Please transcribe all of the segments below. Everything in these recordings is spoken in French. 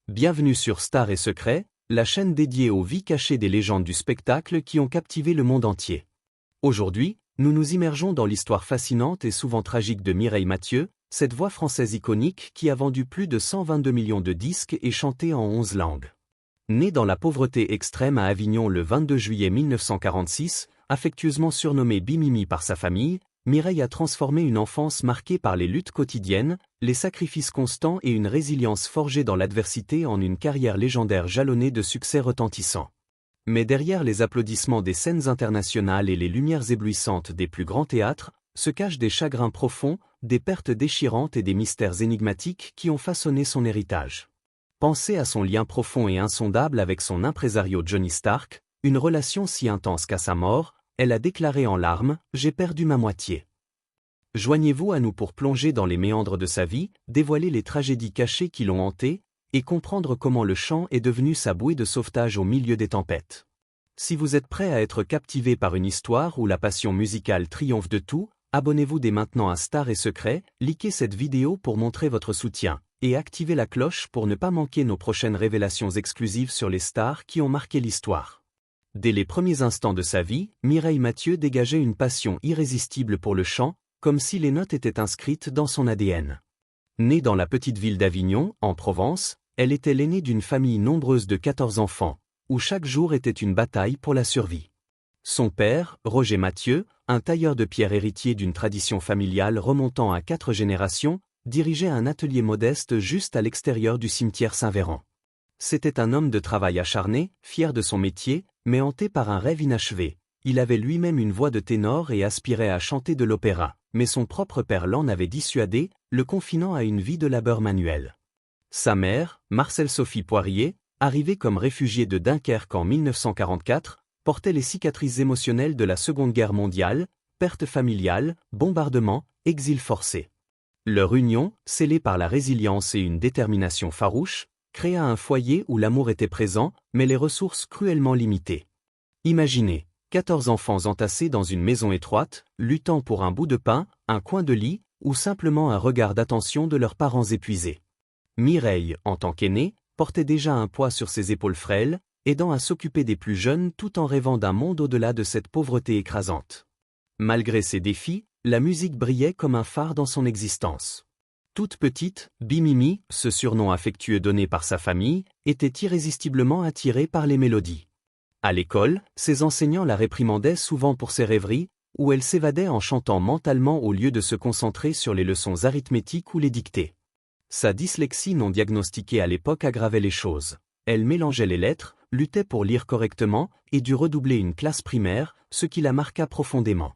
Bienvenue sur Stars et Secrets, la chaîne dédiée aux vies cachées des légendes du spectacle qui ont captivé le monde entier. Aujourd'hui, nous nous immergeons dans l'histoire fascinante et souvent tragique de Mireille Mathieu, cette voix française iconique qui a vendu plus de 122 millions de disques et chanté en 11 langues. Née dans la pauvreté extrême à Avignon le 22 juillet 1946, affectueusement surnommée Bimimi par sa famille, Mireille a transformé une enfance marquée par les luttes quotidiennes, les sacrifices constants et une résilience forgée dans l'adversité en une carrière légendaire jalonnée de succès retentissants. Mais derrière les applaudissements des scènes internationales et les lumières éblouissantes des plus grands théâtres, se cachent des chagrins profonds, des pertes déchirantes et des mystères énigmatiques qui ont façonné son héritage. Pensez à son lien profond et insondable avec son impresario Johnny Stark, une relation si intense qu'à sa mort, elle a déclaré en larmes « J'ai perdu ma moitié ». Joignez-vous à nous pour plonger dans les méandres de sa vie, dévoiler les tragédies cachées qui l'ont hanté, et comprendre comment le chant est devenu sa bouée de sauvetage au milieu des tempêtes. Si vous êtes prêt à être captivé par une histoire où la passion musicale triomphe de tout, abonnez-vous dès maintenant à Stars et Secrets, likez cette vidéo pour montrer votre soutien, et activez la cloche pour ne pas manquer nos prochaines révélations exclusives sur les stars qui ont marqué l'histoire. Dès les premiers instants de sa vie, Mireille Mathieu dégageait une passion irrésistible pour le chant, comme si les notes étaient inscrites dans son ADN. Née dans la petite ville d'Avignon, en Provence, elle était l'aînée d'une famille nombreuse de 14 enfants, où chaque jour était une bataille pour la survie. Son père, Roger Mathieu, un tailleur de pierre héritier d'une tradition familiale remontant à 4 générations, dirigeait un atelier modeste juste à l'extérieur du cimetière Saint-Véran. C'était un homme de travail acharné, fier de son métier, mais hanté par un rêve inachevé. Il avait lui-même une voix de ténor et aspirait à chanter de l'opéra, mais son propre père l'en avait dissuadé, le confinant à une vie de labeur manuel. Sa mère, Marcelle Sophie Poirier, arrivée comme réfugiée de Dunkerque en 1944, portait les cicatrices émotionnelles de la Seconde Guerre mondiale, pertes familiales, bombardements, exil forcé. Leur union, scellée par la résilience et une détermination farouche, créa un foyer où l'amour était présent, mais les ressources cruellement limitées. Imaginez, 14 enfants entassés dans une maison étroite, luttant pour un bout de pain, un coin de lit, ou simplement un regard d'attention de leurs parents épuisés. Mireille, en tant qu'aînée, portait déjà un poids sur ses épaules frêles, aidant à s'occuper des plus jeunes tout en rêvant d'un monde au-delà de cette pauvreté écrasante. Malgré ces défis, la musique brillait comme un phare dans son existence. Toute petite, Bimimi, ce surnom affectueux donné par sa famille, était irrésistiblement attirée par les mélodies. À l'école, ses enseignants la réprimandaient souvent pour ses rêveries, où elle s'évadait en chantant mentalement au lieu de se concentrer sur les leçons arithmétiques ou les dictées. Sa dyslexie non diagnostiquée à l'époque aggravait les choses. Elle mélangeait les lettres, luttait pour lire correctement, et dut redoubler une classe primaire, ce qui la marqua profondément.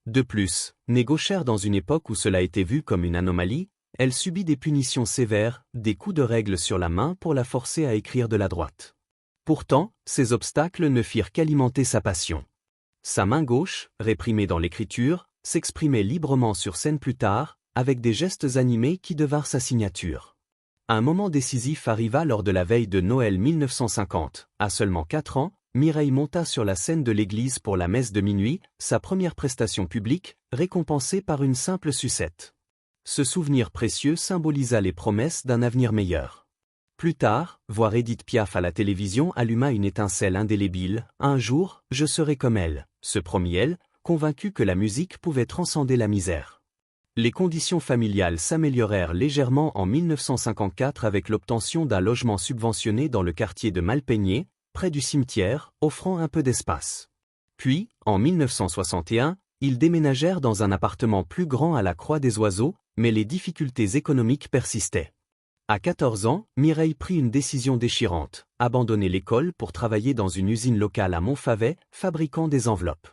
De plus, née gauchère dans une époque où cela était vu comme une anomalie, elle subit des punitions sévères, des coups de règle sur la main pour la forcer à écrire de la droite. Pourtant, ces obstacles ne firent qu'alimenter sa passion. Sa main gauche, réprimée dans l'écriture, s'exprimait librement sur scène plus tard, avec des gestes animés qui devinrent sa signature. Un moment décisif arriva lors de la veille de Noël 1950. À seulement 4 ans, Mireille monta sur la scène de l'église pour la messe de minuit, sa première prestation publique, récompensée par une simple sucette. Ce souvenir précieux symbolisa les promesses d'un avenir meilleur. Plus tard, voir Édith Piaf à la télévision alluma une étincelle indélébile. « Un jour, je serai comme elle », se promit elle, convaincue que la musique pouvait transcender la misère. Les conditions familiales s'améliorèrent légèrement en 1954 avec l'obtention d'un logement subventionné dans le quartier de Malpeigné, près du cimetière, offrant un peu d'espace. Puis, en 1961, ils déménagèrent dans un appartement plus grand à la Croix des Oiseaux, mais les difficultés économiques persistaient. À 14 ans, Mireille prit une décision déchirante, abandonner l'école pour travailler dans une usine locale à Montfavet, fabriquant des enveloppes.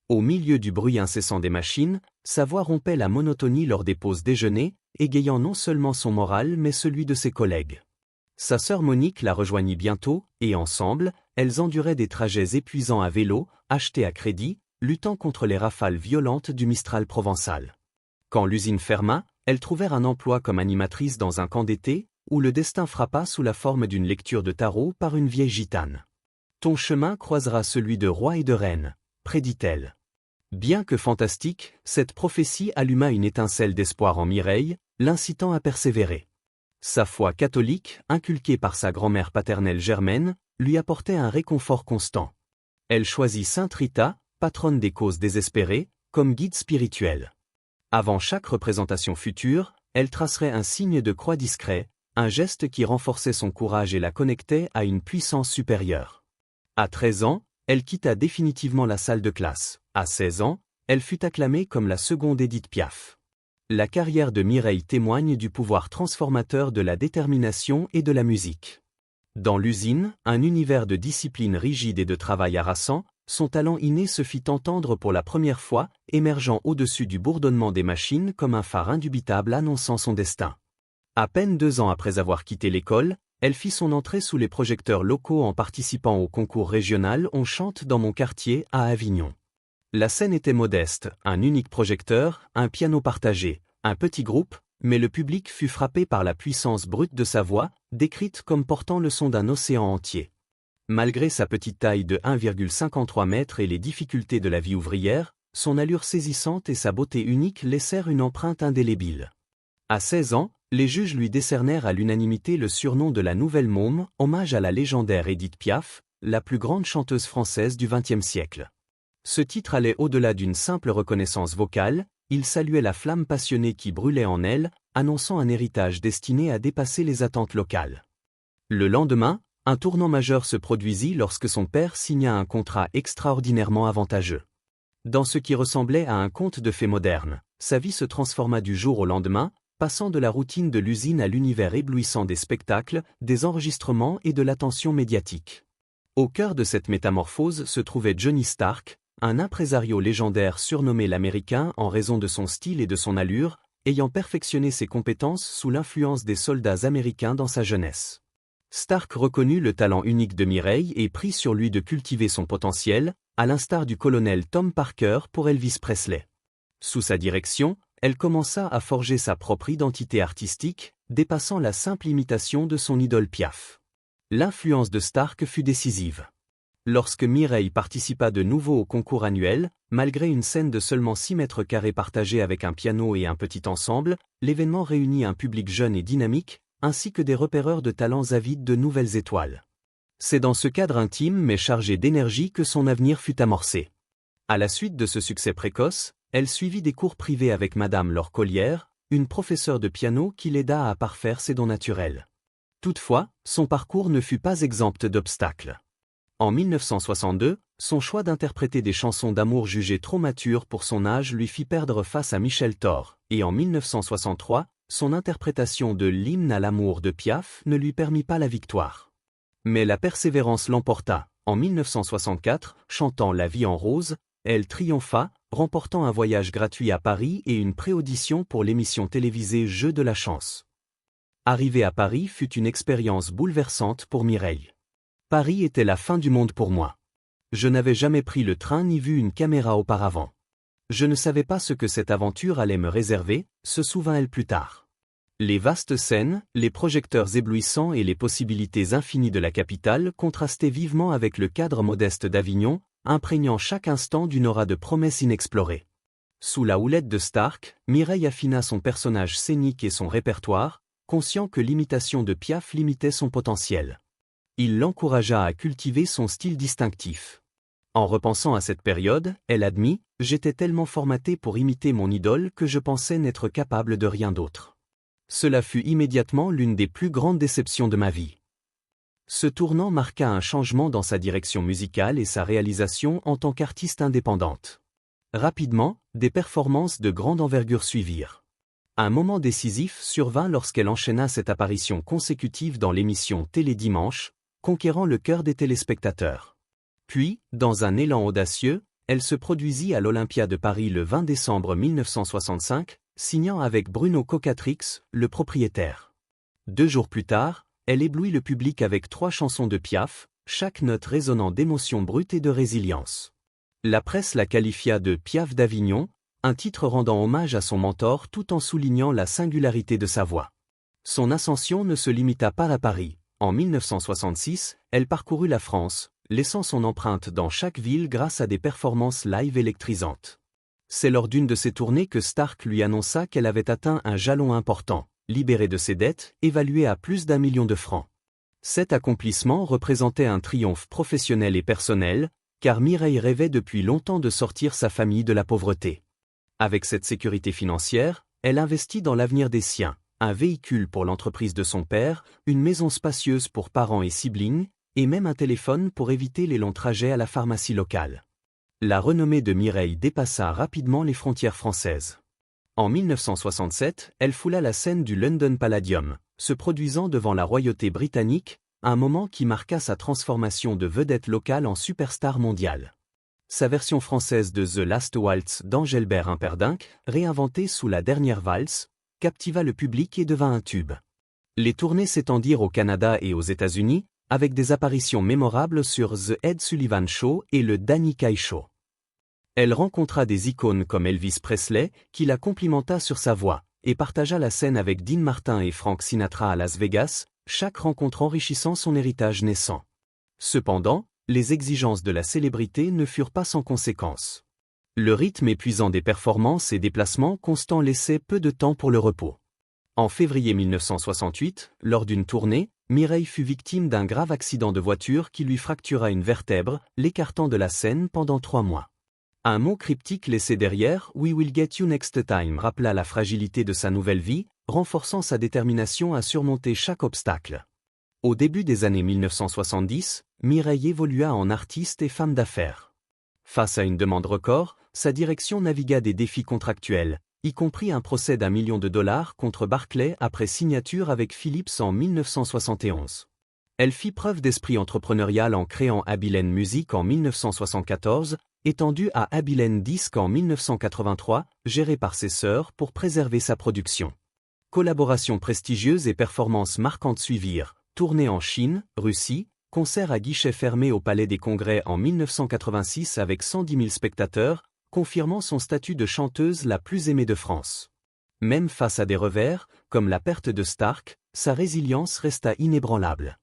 Au milieu du bruit incessant des machines, sa voix rompait la monotonie lors des pauses déjeuner, égayant non seulement son moral mais celui de ses collègues. Sa sœur Monique la rejoignit bientôt, et ensemble, elles enduraient des trajets épuisants à vélo, achetés à crédit, luttant contre les rafales violentes du Mistral provençal. Quand l'usine ferma, elles trouvèrent un emploi comme animatrice dans un camp d'été, où le destin frappa sous la forme d'une lecture de tarot par une vieille gitane. « Ton chemin croisera celui de roi et de reine », prédit-elle. Bien que fantastique, cette prophétie alluma une étincelle d'espoir en Mireille, l'incitant à persévérer. Sa foi catholique, inculquée par sa grand-mère paternelle Germaine, lui apportait un réconfort constant. Elle choisit Sainte Rita, patronne des causes désespérées, comme guide spirituel. Avant chaque représentation future, elle tracerait un signe de croix discret, un geste qui renforçait son courage et la connectait à une puissance supérieure. À 13 ans, elle quitta définitivement la salle de classe. À 16 ans, elle fut acclamée comme la seconde Édith Piaf. La carrière de Mireille témoigne du pouvoir transformateur de la détermination et de la musique. Dans l'usine, un univers de discipline rigide et de travail harassant, son talent inné se fit entendre pour la première fois, émergeant au-dessus du bourdonnement des machines comme un phare indubitable annonçant son destin. À peine 2 ans après avoir quitté l'école, elle fit son entrée sous les projecteurs locaux en participant au concours régional On chante dans mon quartier à Avignon. La scène était modeste, un unique projecteur, un piano partagé, un petit groupe, mais le public fut frappé par la puissance brute de sa voix, décrite comme portant le son d'un océan entier. Malgré sa petite taille de 1,53 m et les difficultés de la vie ouvrière, son allure saisissante et sa beauté unique laissèrent une empreinte indélébile. À 16 ans, les juges lui décernèrent à l'unanimité le surnom de la Nouvelle Môme, hommage à la légendaire Édith Piaf, la plus grande chanteuse française du XXe siècle. Ce titre allait au-delà d'une simple reconnaissance vocale, il saluait la flamme passionnée qui brûlait en elle, annonçant un héritage destiné à dépasser les attentes locales. Le lendemain, un tournant majeur se produisit lorsque son père signa un contrat extraordinairement avantageux. Dans ce qui ressemblait à un conte de fées moderne, sa vie se transforma du jour au lendemain, passant de la routine de l'usine à l'univers éblouissant des spectacles, des enregistrements et de l'attention médiatique. Au cœur de cette métamorphose se trouvait Johnny Stark, un impresario légendaire surnommé l'Américain en raison de son style et de son allure, ayant perfectionné ses compétences sous l'influence des soldats américains dans sa jeunesse. Stark reconnut le talent unique de Mireille et prit sur lui de cultiver son potentiel, à l'instar du colonel Tom Parker pour Elvis Presley. Sous sa direction, elle commença à forger sa propre identité artistique, dépassant la simple imitation de son idole Piaf. L'influence de Stark fut décisive. Lorsque Mireille participa de nouveau au concours annuel, malgré une scène de seulement 6 mètres carrés partagée avec un piano et un petit ensemble, l'événement réunit un public jeune et dynamique, ainsi que des repéreurs de talents avides de nouvelles étoiles. C'est dans ce cadre intime mais chargé d'énergie que son avenir fut amorcé. À la suite de ce succès précoce, elle suivit des cours privés avec Madame Laure Collière, une professeure de piano qui l'aida à parfaire ses dons naturels. Toutefois, son parcours ne fut pas exempt d'obstacles. En 1962, son choix d'interpréter des chansons d'amour jugées trop matures pour son âge lui fit perdre face à Michel Thor, et en 1963, son interprétation de l'hymne à l'amour de Piaf ne lui permit pas la victoire. Mais la persévérance l'emporta. En 1964, chantant La vie en rose, elle triompha, remportant un voyage gratuit à Paris et une pré-audition pour l'émission télévisée Jeux de la chance. Arriver à Paris fut une expérience bouleversante pour Mireille. Paris était la fin du monde pour moi. Je n'avais jamais pris le train ni vu une caméra auparavant. Je ne savais pas ce que cette aventure allait me réserver, se souvint-elle plus tard. Les vastes scènes, les projecteurs éblouissants et les possibilités infinies de la capitale contrastaient vivement avec le cadre modeste d'Avignon, imprégnant chaque instant d'une aura de promesses inexplorées. Sous la houlette de Stark, Mireille affina son personnage scénique et son répertoire, conscient que l'imitation de Piaf limitait son potentiel. Il l'encouragea à cultiver son style distinctif. En repensant à cette période, elle admit « J'étais tellement formatée pour imiter mon idole que je pensais n'être capable de rien d'autre. » Cela fut immédiatement l'une des plus grandes déceptions de ma vie. Ce tournant marqua un changement dans sa direction musicale et sa réalisation en tant qu'artiste indépendante. Rapidement, des performances de grande envergure suivirent. Un moment décisif survint lorsqu'elle enchaîna cette apparition consécutive dans l'émission Télé Dimanche, conquérant le cœur des téléspectateurs. Puis, dans un élan audacieux, elle se produisit à l'Olympia de Paris le 20 décembre 1965, signant avec Bruno Cocatrix, le propriétaire. 2 jours plus tard, elle éblouit le public avec 3 chansons de Piaf, chaque note résonnant d'émotion brute et de résilience. La presse la qualifia de Piaf d'Avignon, un titre rendant hommage à son mentor tout en soulignant la singularité de sa voix. Son ascension ne se limita pas à Paris. En 1966, elle parcourut la France, laissant son empreinte dans chaque ville grâce à des performances live électrisantes. C'est lors d'une de ces tournées que Stark lui annonça qu'elle avait atteint un jalon important, libérée de ses dettes, évaluées à plus d'1 million de francs. Cet accomplissement représentait un triomphe professionnel et personnel, car Mireille rêvait depuis longtemps de sortir sa famille de la pauvreté. Avec cette sécurité financière, elle investit dans l'avenir des siens, un véhicule pour l'entreprise de son père, une maison spacieuse pour parents et siblings, et même un téléphone pour éviter les longs trajets à la pharmacie locale. La renommée de Mireille dépassa rapidement les frontières françaises. En 1967, elle foula la scène du London Palladium, se produisant devant la royauté britannique, un moment qui marqua sa transformation de vedette locale en superstar mondiale. Sa version française de The Last Waltz d'Engelbert Humperdinck, réinventée sous la dernière valse, captiva le public et devint un tube. Les tournées s'étendirent au Canada et aux États-Unis, avec des apparitions mémorables sur The Ed Sullivan Show et le Danny Kaye Show. Elle rencontra des icônes comme Elvis Presley, qui la complimenta sur sa voix, et partagea la scène avec Dean Martin et Frank Sinatra à Las Vegas, chaque rencontre enrichissant son héritage naissant. Cependant, les exigences de la célébrité ne furent pas sans conséquences. Le rythme épuisant des performances et déplacements constants laissait peu de temps pour le repos. En février 1968, lors d'une tournée, Mireille fut victime d'un grave accident de voiture qui lui fractura une vertèbre, l'écartant de la scène pendant 3 mois. Un mot cryptique laissé derrière, « We will get you next time » rappela la fragilité de sa nouvelle vie, renforçant sa détermination à surmonter chaque obstacle. Au début des années 1970, Mireille évolua en artiste et femme d'affaires. Face à une demande record, sa direction navigua des défis contractuels, y compris un procès d'1 million de dollars contre Barclay après signature avec Philips en 1971. Elle fit preuve d'esprit entrepreneurial en créant Abilene Music en 1974, étendue à Abilene Disc en 1983, gérée par ses sœurs pour préserver sa production. Collaborations prestigieuses et performances marquantes suivirent, tournée en Chine, Russie, concert à guichet fermé au Palais des Congrès en 1986 avec 110 000 spectateurs, confirmant son statut de chanteuse la plus aimée de France. Même face à des revers, comme la perte de Stark, sa résilience resta inébranlable.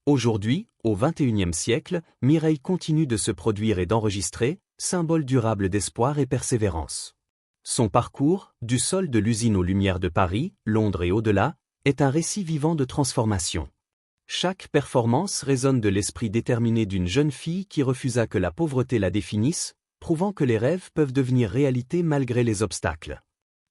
Aujourd'hui, au XXIe siècle, Mireille continue de se produire et d'enregistrer, symbole durable d'espoir et persévérance. Son parcours, du sol de l'usine aux Lumières de Paris, Londres et au-delà, est un récit vivant de transformation. Chaque performance résonne de l'esprit déterminé d'une jeune fille qui refusa que la pauvreté la définisse, prouvant que les rêves peuvent devenir réalité malgré les obstacles.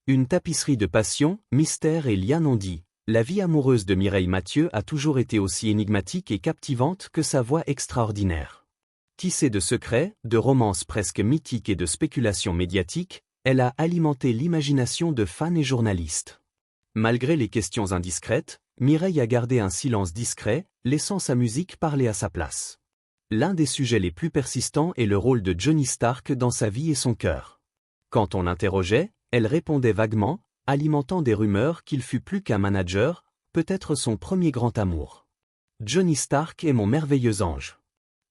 Une tapisserie de passion, mystère et liens non dits. La vie amoureuse de Mireille Mathieu a toujours été aussi énigmatique et captivante que sa voix extraordinaire. Tissée de secrets, de romances presque mythiques et de spéculations médiatiques, elle a alimenté l'imagination de fans et journalistes. Malgré les questions indiscrètes, Mireille a gardé un silence discret, laissant sa musique parler à sa place. L'un des sujets les plus persistants est le rôle de Johnny Stark dans sa vie et son cœur. Quand on l'interrogeait, elle répondait vaguement, alimentant des rumeurs qu'il fut plus qu'un manager, peut-être son premier grand amour. Johnny Stark est mon merveilleux ange.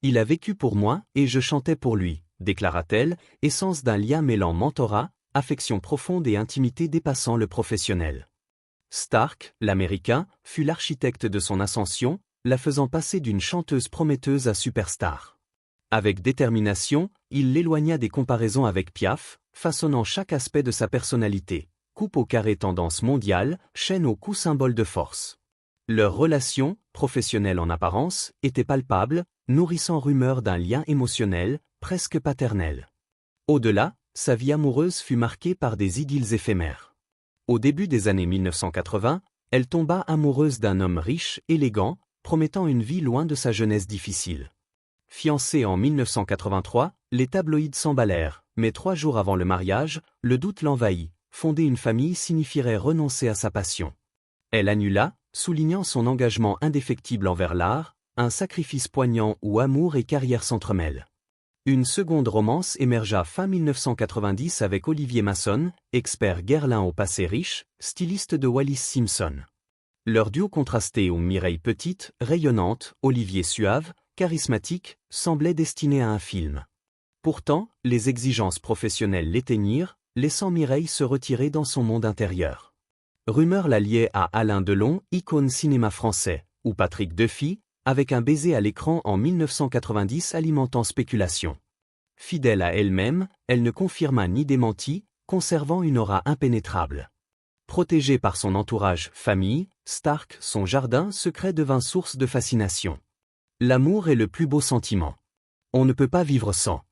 Il a vécu pour moi et je chantais pour lui, déclara-t-elle, essence d'un lien mêlant mentorat, affection profonde et intimité dépassant le professionnel. Stark, l'Américain, fut l'architecte de son ascension, la faisant passer d'une chanteuse prometteuse à superstar. Avec détermination, il l'éloigna des comparaisons avec Piaf, façonnant chaque aspect de sa personnalité. Coupe au carré tendance mondiale, chaîne au cou symbole de force. Leur relation, professionnelle en apparence, était palpable, nourrissant rumeur d'un lien émotionnel, presque paternel. Au-delà, sa vie amoureuse fut marquée par des idylles éphémères. Au début des années 1980, elle tomba amoureuse d'un homme riche, élégant, promettant une vie loin de sa jeunesse difficile. Fiancée en 1983, les tabloïds s'emballèrent, mais 3 jours avant le mariage, le doute l'envahit. Fonder une famille signifierait renoncer à sa passion. Elle annula, soulignant son engagement indéfectible envers l'art, un sacrifice poignant où amour et carrière s'entremêlent. Une seconde romance émergea fin 1990 avec Olivier Masson, expert guerlin au passé riche, styliste de Wallis Simpson. Leur duo contrasté où Mireille petite, rayonnante, Olivier suave, charismatique, semblait destiné à un film. Pourtant, les exigences professionnelles l'éteignirent, laissant Mireille se retirer dans son monde intérieur. Rumeur la liait à Alain Delon, icône cinéma français, ou Patrick Duffy, avec un baiser à l'écran en 1990 alimentant spéculation. Fidèle à elle-même, elle ne confirma ni démentit, conservant une aura impénétrable. Protégée par son entourage, famille, Stark, son jardin secret devint source de fascination. L'amour est le plus beau sentiment. On ne peut pas vivre sans.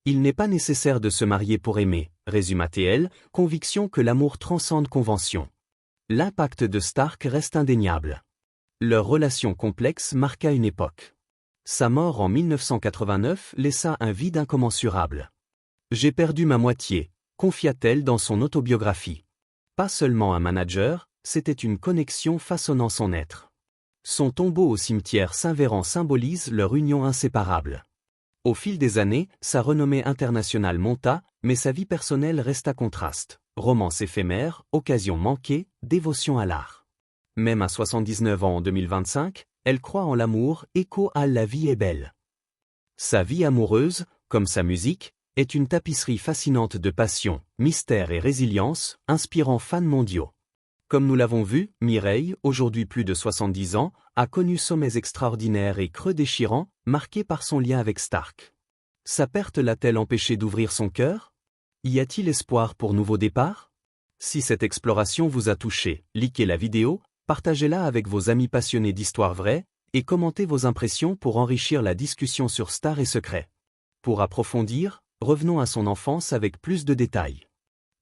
Il n'est pas nécessaire de se marier pour aimer, résuma-t-elle, conviction que l'amour transcende convention. L'impact de Stark reste indéniable. Leur relation complexe marqua une époque. Sa mort en 1989 laissa un vide incommensurable. J'ai perdu ma moitié, confia-t-elle dans son autobiographie. Pas seulement un manager, c'était une connexion façonnant son être. Son tombeau au cimetière Saint-Véran symbolise leur union inséparable. Au fil des années, sa renommée internationale monta, mais sa vie personnelle resta contraste. Romance éphémère, occasion manquée, dévotion à l'art. Même à 79 ans en 2025, elle croit en l'amour, écho à La vie est belle. Sa vie amoureuse, comme sa musique, est une tapisserie fascinante de passion, mystère et résilience, inspirant fans mondiaux. Comme nous l'avons vu, Mireille, aujourd'hui plus de 70 ans, a connu sommets extraordinaires et creux déchirants, marqués par son lien avec Stark. Sa perte l'a-t-elle empêché d'ouvrir son cœur? Y a-t-il espoir pour nouveau départ? Si cette exploration vous a touché, likez la vidéo, partagez-la avec vos amis passionnés d'histoires vraies, et commentez vos impressions pour enrichir la discussion sur Stars et Secrets. Pour approfondir, revenons à son enfance avec plus de détails.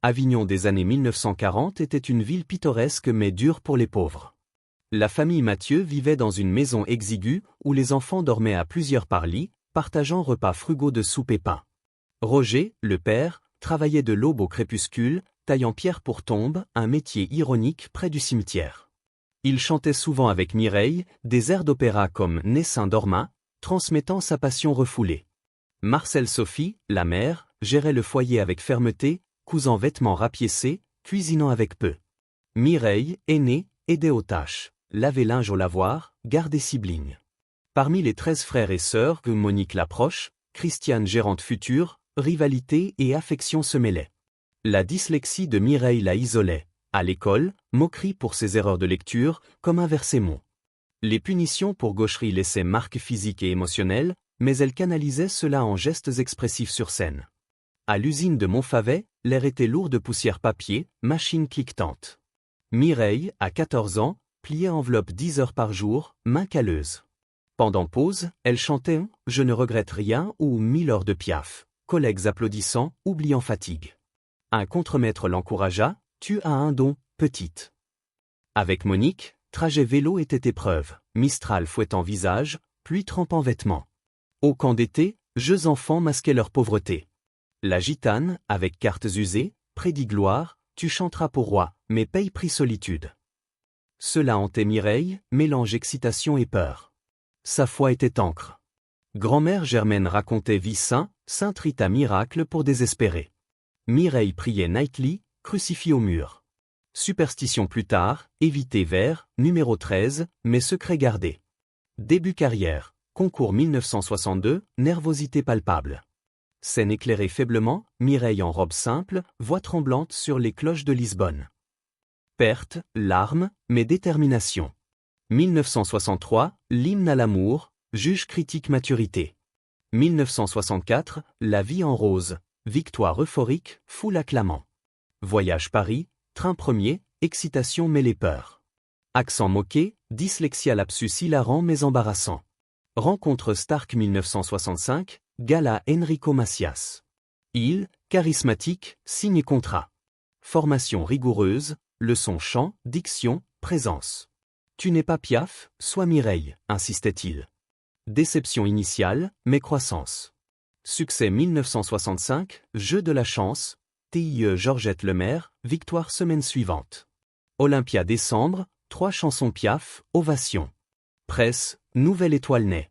Avignon des années 1940 était une ville pittoresque mais dure pour les pauvres. La famille Mathieu vivait dans une maison exiguë où les enfants dormaient à plusieurs par lit, partageant repas frugaux de soupe et pain. Roger, le père, travaillait de l'aube au crépuscule, taillant pierre pour tombe, un métier ironique près du cimetière. Il chantait souvent avec Mireille, des airs d'opéra comme Né Saint-Dormin, transmettant sa passion refoulée. Marcel Sophie, la mère, gérait le foyer avec fermeté, cousant vêtements rapiécés, cuisinant avec peu. Mireille, aînée, aidait aux tâches, laver linge au lavoir, garder siblings. Parmi les 13 frères et sœurs, Monique l'approche, Christiane gérante future, rivalité et affection se mêlaient. La dyslexie de Mireille la isolait. À l'école, moquerie pour ses erreurs de lecture, comme inverser mot. Les punitions pour gaucherie laissaient marque physique et émotionnelle, mais elle canalisait cela en gestes expressifs sur scène. À l'usine de Montfavet, l'air était lourd de poussière papier, machine cliquetante. Mireille, à 14 ans, pliait enveloppe 10 heures par jour, main calleuse. Pendant pause, elle chantait « Je ne regrette rien » ou « 1000 heures de Piaf », collègues applaudissant, oubliant fatigue. Un contremaître l'encouragea, « Tu as un don, petite ». Avec Monique, trajet vélo était épreuve, Mistral fouettant visage, pluie trempant vêtements. Au camp d'été, jeux enfants masquaient leur pauvreté. La gitane, avec cartes usées, prédit gloire, tu chanteras pour roi, mais paye prix solitude. Cela hantait Mireille, mélange excitation et peur. Sa foi était encre. Grand-mère Germaine racontait vie saint Rita miracle pour désespérer. Mireille priait nightly, crucifix au mur. Superstition plus tard, éviter vert, numéro 13, mais secret gardé. Début carrière, concours 1962, nervosité palpable. Scène éclairée faiblement, Mireille en robe simple, voix tremblante sur les cloches de Lisbonne. Perte, larmes, mais détermination. 1963, l'hymne à l'amour, juge critique maturité. 1964, la vie en rose, victoire euphorique, foule acclamant. Voyage Paris, train premier, excitation mêlée peur. Accent moqué, dyslexia lapsus hilarant mais embarrassant. Rencontre Stark 1965, gala Enrico Macias. Il, charismatique, signe contrat. Formation rigoureuse, leçon chant, diction, présence. Tu n'es pas Piaf, sois Mireille, insistait-il. Déception initiale, mais croissance. Succès 1965, jeu de la chance, TIE Georgette Lemaire, victoire semaine suivante. Olympia décembre, 3 chansons Piaf, ovation. Presse, nouvelle étoile naît.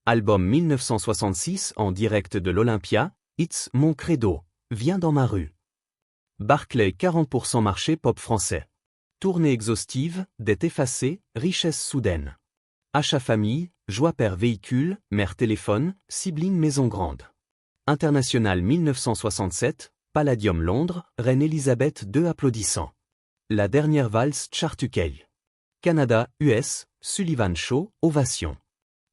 Album 1966 en direct de l'Olympia, It's mon credo, viens dans ma rue. Barclay 40% marché pop français. Tournée exhaustive, dette effacée, richesse soudaine. Achat famille, joie père véhicule, mère téléphone, sibling maison grande. International 1967, Palladium Londres, Reine Elisabeth II applaudissant. La dernière valse Chartukey. Canada, US, Sullivan Show, ovation.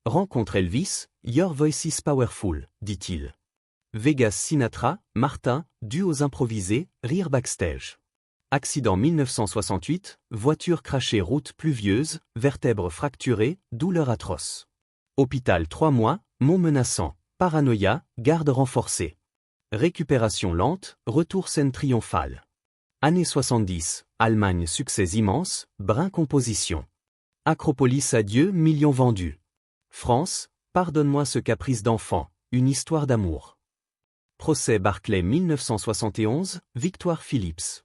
Rencontre Elvis, Your voice is powerful, dit-il. Vegas Sinatra, Martin, duos improvisés, rire backstage. Accident 1968, voiture crachée route pluvieuse, vertèbres fracturées, douleur atroce. Hôpital 3 mois, mots menaçants, paranoïa, garde renforcée. Récupération lente, retour scène triomphale. Années 70, Allemagne succès immense, brin composition. Acropolis adieu, millions vendus. France, pardonne-moi ce caprice d'enfant, une histoire d'amour. Procès Barclay 1971, Victoire Philips.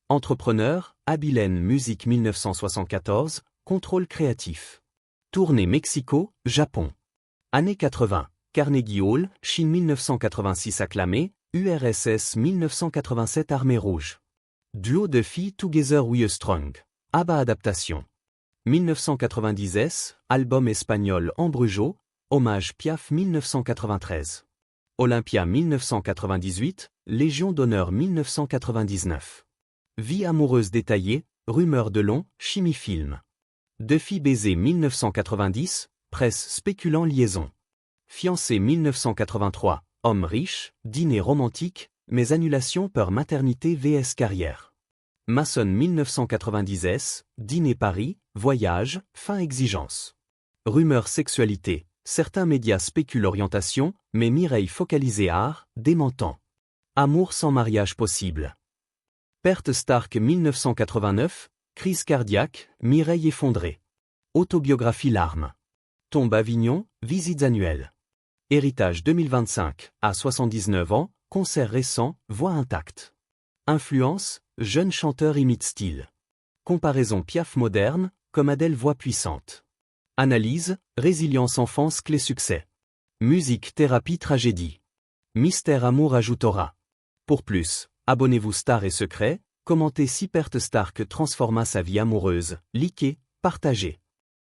Entrepreneur, Abilène Musique 1974, contrôle créatif. Tournée Mexico, Japon. Années 80, Carnegie Hall, Chine 1986 acclamé, URSS 1987 Armée rouge. Duo de filles Together We Are Strong. ABBA adaptation. 1990 album espagnol Embrujo, hommage Piaf 1993. Olympia 1998, Légion d'honneur 1999. Vie amoureuse détaillée, rumeur de long, chimie-film. Deux filles baisées 1990, presse spéculant liaison. Fiancé 1983, homme riche, dîner romantique, mais annulation peur maternité vs carrière. Maçon 1990 dîner Paris, voyage, fin exigence. Rumeur sexualité, certains médias spéculent orientation, mais Mireille focalisée art, démentant. Amour sans mariage possible. Perte Stark 1989, crise cardiaque, Mireille effondrée. Autobiographie larmes. Tombe Avignon, visites annuelles. Héritage 2025, à 79 ans, concert récent, voix intacte. Influence, jeune chanteur imite style. Comparaison Piaf moderne, comme Adèle voix puissante. Analyse, résilience enfance clé succès. Musique thérapie tragédie. Mystère amour ajoute aura. Pour plus, abonnez-vous Star et Secret, commentez si Perte Stark transforma sa vie amoureuse, likez, partagez.